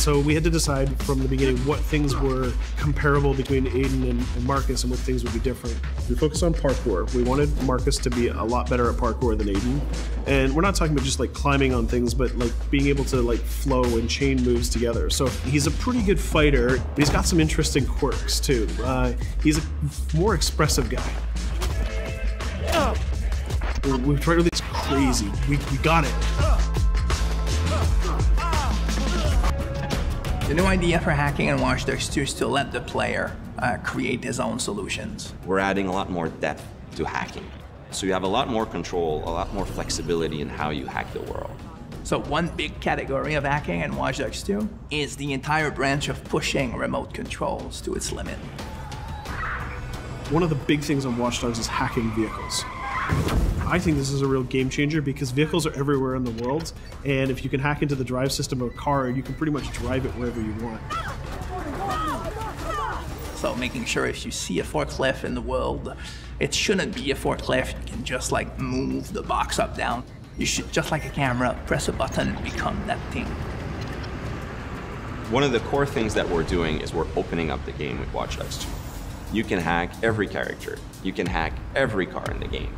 So we had to decide from the beginning what things were comparable between Aiden and Marcus and what things would be different. We focused on parkour. We wanted Marcus to be a lot better at parkour than Aiden. And we're not talking about just like climbing on things, but like being able to like flow and chain moves together. So he's a pretty good fighter, but he's got some interesting quirks too. He's a more expressive guy. We've tried really crazy. We got it. The new idea for hacking in Watch Dogs 2 is to let the player create his own solutions. We're adding a lot more depth to hacking. So you have a lot more control, a lot more flexibility in how you hack the world. So one big category of hacking in Watch Dogs 2 is the entire branch of pushing remote controls to its limit. One of the big things on Watch Dogs is hacking vehicles. I think this is a real game changer because vehicles are everywhere in the world, and if you can hack into the drive system of a car, you can pretty much drive it wherever you want. So making sure if you see a forklift in the world, it shouldn't be a forklift. You can just like move the box up, down. You should, just like a camera, press a button and become that thing. One of the core things that we're doing is we're opening up the game with Watch Dogs 2. You can hack every character. You can hack every car in the game.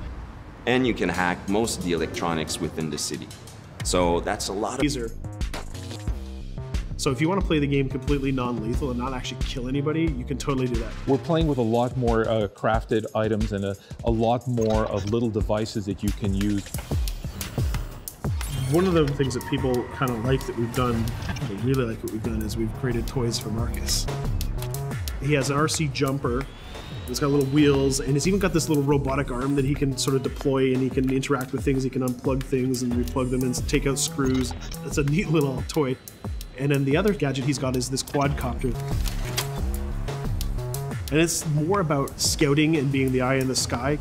And you can hack most of the electronics within the city. So that's a lot of... So if you want to play the game completely non-lethal and not actually kill anybody, you can totally do that. We're playing with a lot more crafted items and a lot more of little devices that you can use. One of the things that people kind of like that we've done, they really like what we've done, is we've created toys for Marcus. He has an RC jumper. It's got little wheels, and it's even got this little robotic arm that he can sort of deploy, and he can interact with things. He can unplug things and replug them and take out screws. It's a neat little toy. And then the other gadget he's got is this quadcopter. And it's more about scouting and being the eye in the sky.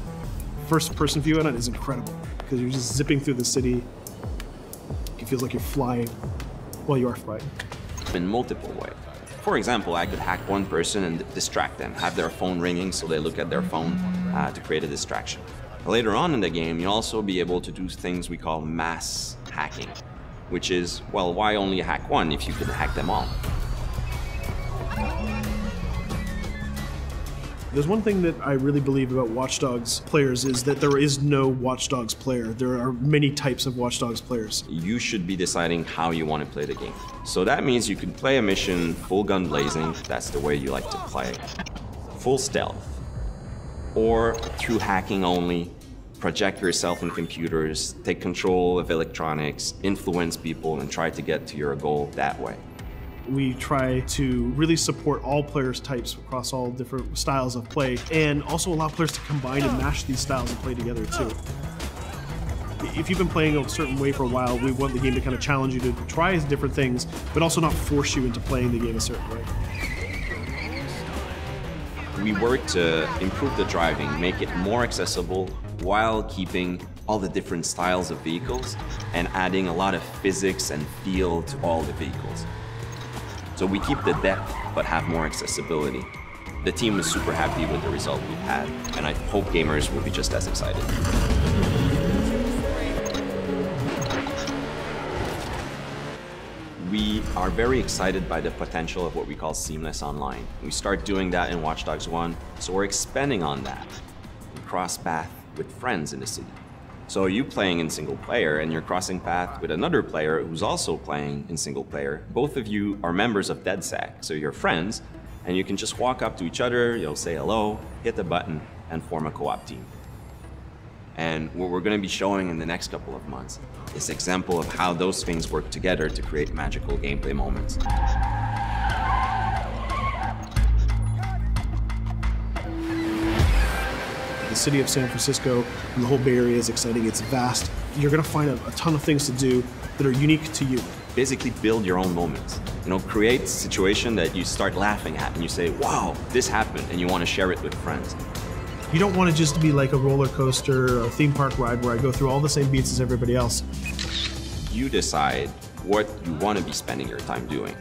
First-person view on it is incredible, because you're just zipping through the city. It feels like you're flying. Well, you are flying. In multiple ways. For example, I could hack one person and distract them, have their phone ringing so they look at their phone to create a distraction. Later on in the game, you'll also be able to do things we call mass hacking, which is, well, why only hack one if you could hack them all? There's one thing that I really believe about Watch Dogs players is that there is no Watch Dogs player. There are many types of Watch Dogs players. You should be deciding how you want to play the game. So that means you can play a mission full gun blazing, that's the way you like to play, full stealth, or through hacking only, project yourself in computers, take control of electronics, influence people, and try to get to your goal that way. We try to really support all players' types across all different styles of play, and also allow players to combine and mash these styles and play together too. If you've been playing a certain way for a while, we want the game to kind of challenge you to try different things, but also not force you into playing the game a certain way. We work to improve the driving, make it more accessible while keeping all the different styles of vehicles and adding a lot of physics and feel to all the vehicles. So we keep the depth, but have more accessibility. The team is super happy with the result we've had, and I hope gamers will be just as excited. We are very excited by the potential of what we call seamless online. We start doing that in Watch Dogs 1, so we're expanding on that. We cross path with friends in the city. So you playing in single player and you're crossing path with another player who's also playing in single player. Both of you are members of DedSec, so you're friends, and you can just walk up to each other, you'll say hello, hit the button, and form a co-op team. And what we're going to be showing in the next couple of months is an example of how those things work together to create magical gameplay moments. The city of San Francisco and the whole Bay Area is exciting. It's vast. You're going to find a ton of things to do that are unique to you. Basically build your own moments. You know, create a situation that you start laughing at and you say, wow, this happened, and you want to share it with friends. You don't want to just be like a roller coaster or a theme park ride where I go through all the same beats as everybody else. You decide what you want to be spending your time doing.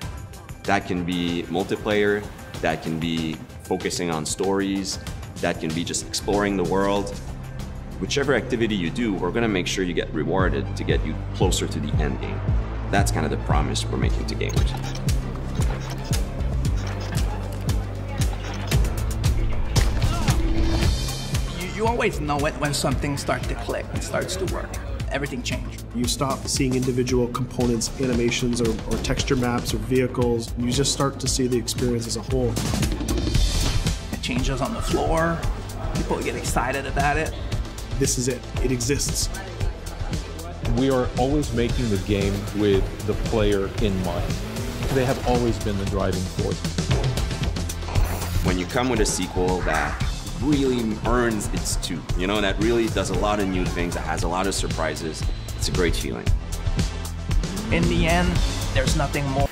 That can be multiplayer, that can be focusing on stories, that can be just exploring the world. Whichever activity you do, we're going to make sure you get rewarded to get you closer to the end game. That's kind of the promise we're making to gamers. You always know it when something starts to click and starts to work. Everything changed. You stop seeing individual components, animations, or texture maps, or vehicles. You just start to see the experience as a whole. It changes on the floor. People get excited about it. This is it. It exists. We are always making the game with the player in mind. They have always been the driving force. When you come with a sequel that really earns its due, you know, that really does a lot of new things, that has a lot of surprises, it's a great feeling. In the end, there's nothing more